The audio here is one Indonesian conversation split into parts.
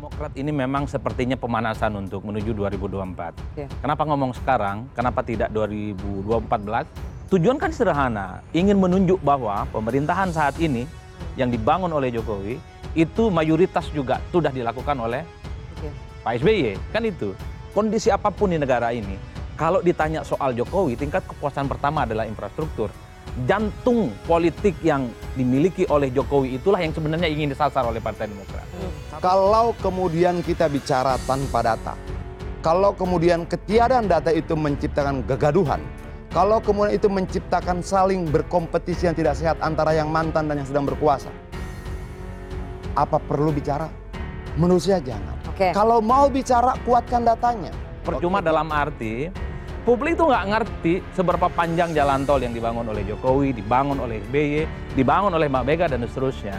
Demokrat ini memang sepertinya pemanasan untuk menuju 2024. Ya. Kenapa ngomong sekarang? Kenapa tidak 2014? Tujuan kan sederhana, ingin menunjuk bahwa pemerintahan saat ini yang dibangun oleh Jokowi itu mayoritas juga sudah dilakukan oleh Pak SBY. Kan itu. Kondisi apapun di negara ini, kalau ditanya soal Jokowi, tingkat kepuasan pertama adalah infrastruktur. Jantung politik yang dimiliki oleh Jokowi itulah yang sebenarnya ingin disasar oleh Partai Demokrat. Kalau kemudian kita bicara tanpa data, kalau kemudian ketiadaan data itu menciptakan kegaduhan, kalau kemudian itu menciptakan saling berkompetisi yang tidak sehat antara yang mantan dan yang sedang berkuasa, apa perlu bicara? Menurut saya jangan. Kalau mau bicara, kuatkan datanya. Percuma dalam arti publik itu nggak ngerti seberapa panjang jalan tol yang dibangun oleh Jokowi, dibangun oleh SBY, dibangun oleh Mbak Mega dan seterusnya.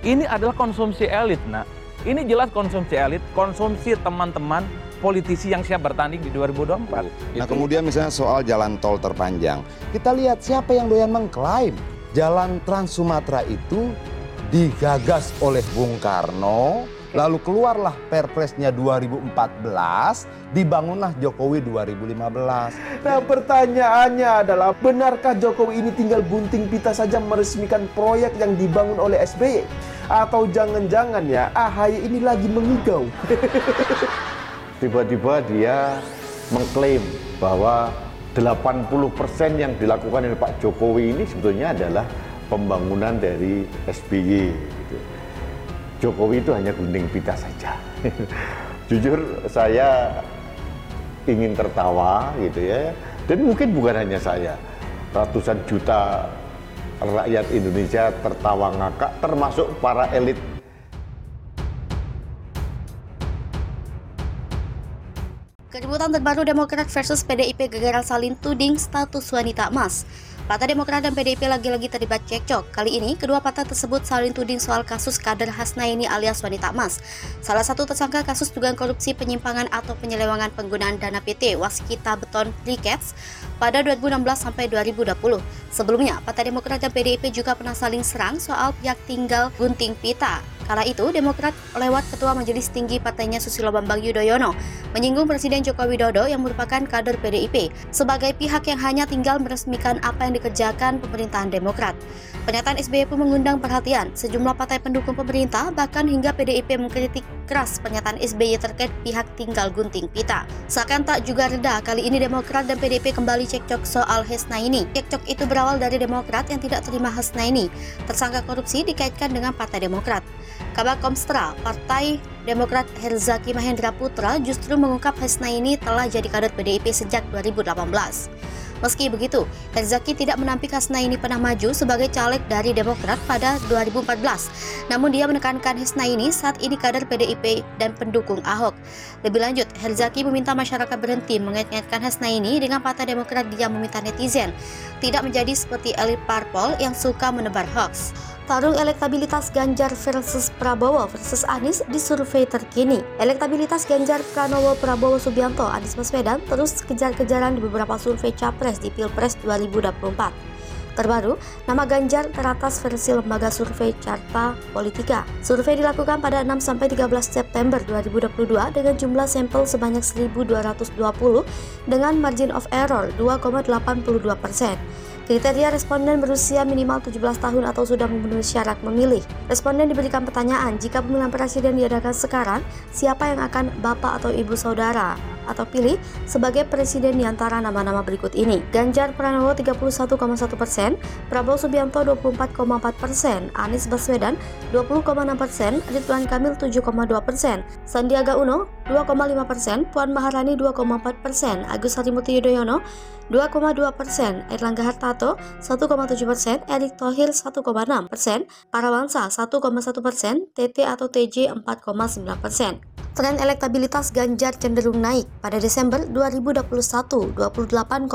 Ini adalah konsumsi elit, nak. Ini jelas konsumsi elit, konsumsi teman-teman politisi yang siap bertanding di 2024. Nah kemudian misalnya soal jalan tol terpanjang, kita lihat siapa yang doyan mengklaim jalan Trans Sumatera itu digagas oleh Bung Karno. Lalu keluarlah Perpresnya 2014, dibangunlah Jokowi 2015. Nah pertanyaannya adalah, benarkah Jokowi ini tinggal gunting pita saja meresmikan proyek yang dibangun oleh SBY? Atau jangan-jangan ya AHY ini lagi mengigau? Tiba-tiba dia mengklaim bahwa 80% yang dilakukan oleh Pak Jokowi ini sebetulnya adalah pembangunan dari SBY. Gitu. Jokowi itu hanya gunting pita saja. Jujur saya ingin tertawa gitu ya. Dan mungkin bukan hanya saya. Ratusan juta rakyat Indonesia tertawa ngakak, termasuk para elit. Keributan terbaru Demokrat versus PDIP gegara saling tuding status wanita emas. Partai Demokrat dan PDIP lagi-lagi terlibat cekcok. Kali ini, kedua partai tersebut saling tuding soal kasus kader Hasnaini alias wanita emas. Salah satu tersangka kasus dugaan korupsi penyimpangan atau penyelewengan penggunaan dana PT Waskita Beton Briquettes pada 2016 sampai 2020. Sebelumnya, Partai Demokrat dan PDIP juga pernah saling serang soal pihak tinggal gunting pita. Kala itu, Demokrat lewat Ketua Majelis Tinggi partainya Susilo Bambang Yudhoyono menyinggung Presiden Joko Widodo yang merupakan kader PDIP sebagai pihak yang hanya tinggal meresmikan apa yang dikerjakan pemerintahan Demokrat. Pernyataan SBY pun mengundang perhatian. Sejumlah partai pendukung pemerintah bahkan hingga PDIP mengkritik keras pernyataan SBY terkait pihak tinggal gunting pita. Seakan tak juga reda, kali ini Demokrat dan PDIP kembali cekcok soal Hasnaini. Cekcok itu berawal dari Demokrat yang tidak terima Hasnaini tersangka korupsi dikaitkan dengan Partai Demokrat. Kabar Komstra, Partai Demokrat Herzaki Mahendra Putra justru mengungkap Hasnaini telah jadi kader PDIP sejak 2018. Meski begitu, Herzaki tidak menampik Hasnaini pernah maju sebagai caleg dari Demokrat pada 2014. Namun dia menekankan Hasnaini saat ini kader PDIP dan pendukung Ahok. Lebih lanjut, Herzaki meminta masyarakat berhenti mengait-ngaitkan Hasnaini dengan Partai Demokrat. Dia meminta netizen tidak menjadi seperti elit parpol yang suka menebar hoax. Tarung elektabilitas Ganjar versus Prabowo versus Anies di survei terkini. Elektabilitas Ganjar Pranowo Prabowo Subianto Anies Baswedan terus kejar-kejaran di beberapa survei capres di Pilpres 2024. Terbaru, nama Ganjar teratas versi lembaga survei Carta Politika. Survei dilakukan pada 6-13 September 2022 dengan jumlah sampel sebanyak 1.220 dengan margin of error 2,82%. Kriteria responden berusia minimal 17 tahun atau sudah memenuhi syarat memilih. Responden diberikan pertanyaan, jika pemilihan presiden diadakan sekarang, siapa yang akan bapak atau ibu saudara atau pilih sebagai presiden di antara nama-nama berikut ini. Ganjar Pranowo 31,1%, Prabowo Subianto 24,4%, Anies Baswedan 20,6%, Ridwan Kamil 7,2%, Sandiaga Uno 2,5%, Puan Maharani 2,4%, Agus Harimurti Yudhoyono 2,2%, Erlangga Hartarto 1,7%, Erick Thohir 1,6%, Parawansa 1,1%, TT atau TJ 4,9%. Tren elektabilitas Ganjar cenderung naik. Pada Desember 2021, 28,2%,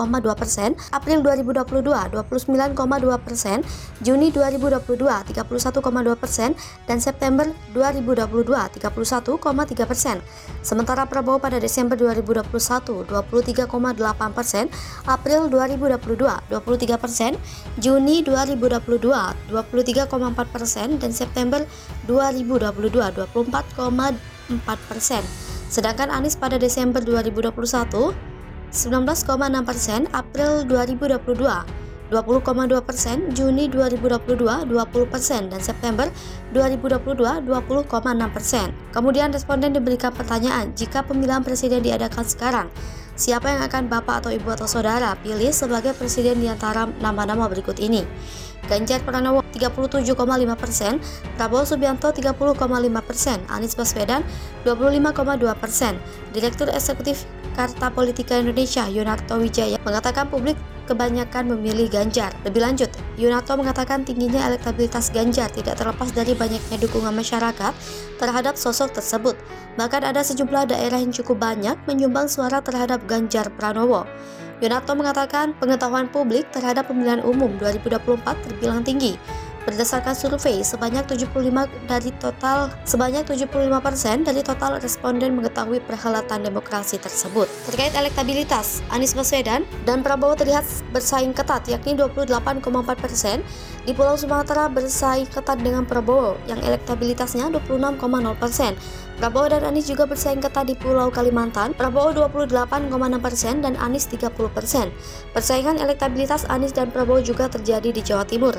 April 2022, 29,2%, Juni 2022, 31,2%, dan September 2022, 31,3%. Sementara Prabowo pada Desember 2021, 23,8%, April 2022, 23%, Juni 2022, 23,4%, dan September 2022, 24,2%. Sedangkan Anies pada Desember 2021 19,6%, April 2022 20,2%, Juni 2022 20%, dan September 2022 20,6%. Kemudian responden diberikan pertanyaan, jika pemilihan presiden diadakan sekarang, siapa yang akan bapak atau ibu atau saudara pilih sebagai presiden di antara nama-nama berikut ini? Ganjar Pranowo 37,5%, Prabowo Subianto 30,5%, Anies Baswedan 25,2%. Direktur Eksekutif Carta Politika Indonesia Yunarto Wijaya mengatakan publik kebanyakan memilih Ganjar. Lebih lanjut, Yunarto mengatakan tingginya elektabilitas Ganjar tidak terlepas dari banyaknya dukungan masyarakat terhadap sosok tersebut. Bahkan ada sejumlah daerah yang cukup banyak menyumbang suara terhadap Ganjar Pranowo. Yunarto mengatakan pengetahuan publik terhadap pemilihan umum 2024 terbilang tinggi. Berdasarkan survei, sebanyak 75% dari total responden mengetahui perhelatan demokrasi tersebut. Terkait elektabilitas, Anies Baswedan dan Prabowo terlihat bersaing ketat, yakni 28,4%. Di Pulau Sumatera bersaing ketat dengan Prabowo yang elektabilitasnya 26,0%. Prabowo dan Anies juga bersaing ketat di Pulau Kalimantan, Prabowo 28,6% dan Anies 30%. Persaingan elektabilitas Anies dan Prabowo juga terjadi di Jawa Timur.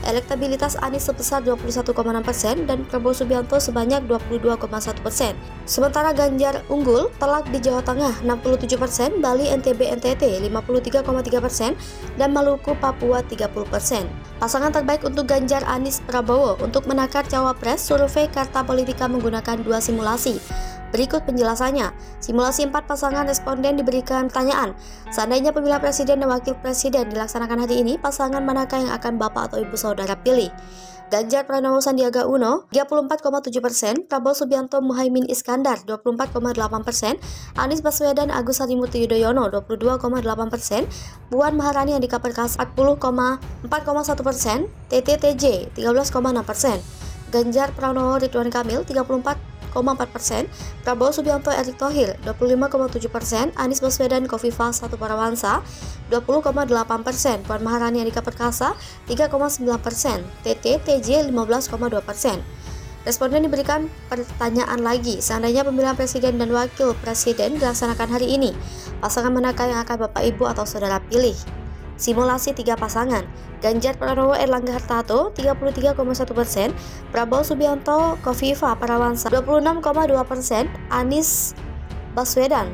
Elektabilitas Anies sebesar 21,6% dan Prabowo Subianto sebanyak 22,1%. Sementara Ganjar unggul telak di Jawa Tengah 67%, Bali, NTB, NTT 53,3% dan Maluku, Papua 30%. Pasangan terbaik untuk Ganjar, Anies, Prabowo untuk menakar cawapres, survei Carta Politika menggunakan dua simulasi. Berikut penjelasannya. Simulasi 4 pasangan responden diberikan pertanyaan. Seandainya pemilihan presiden dan wakil presiden dilaksanakan hari ini, pasangan manakah yang akan bapak atau ibu saudara pilih? Ganjar Pranowo Sandiaga Uno 34,7%, Prabowo Subianto Muhaimin Iskandar 24,8%, Anies Baswedan Agus Harimurti Yudhoyono 22,8%, Puan Maharani Andika Perkasa 4,1%, TTTJ 13,6%, Ganjar Pranowo Ridwan Kamil 34,4%, Prabowo Subianto Erick Thohir 25,7%, Anies Baswedan Khofifah Satu Parawansa 20,8%, Puan Maharani Andika Perkasa 3,9%, TTTJ 15,2%. Responden diberikan pertanyaan lagi, seandainya pemilihan presiden dan wakil presiden dilaksanakan hari ini, pasangan manakah yang akan bapak ibu atau saudara pilih? Simulasi 3 pasangan. Ganjar Pranowo Erlangga Hartarto 33,1%, Prabowo Subianto Khofifah Parawansa 26,2%, Anies Baswedan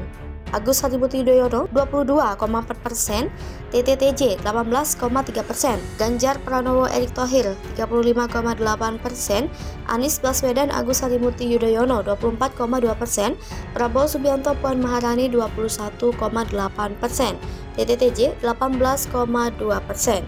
Agus Harimurti Yudhoyono 22,4%, TTTJ 18,3%, Ganjar Pranowo Erick Thohir 35,8%, Anies Baswedan Agus Harimurti Yudhoyono 24,2%, Prabowo Subianto Puan Maharani 21,8%, TTTJ 18,2%.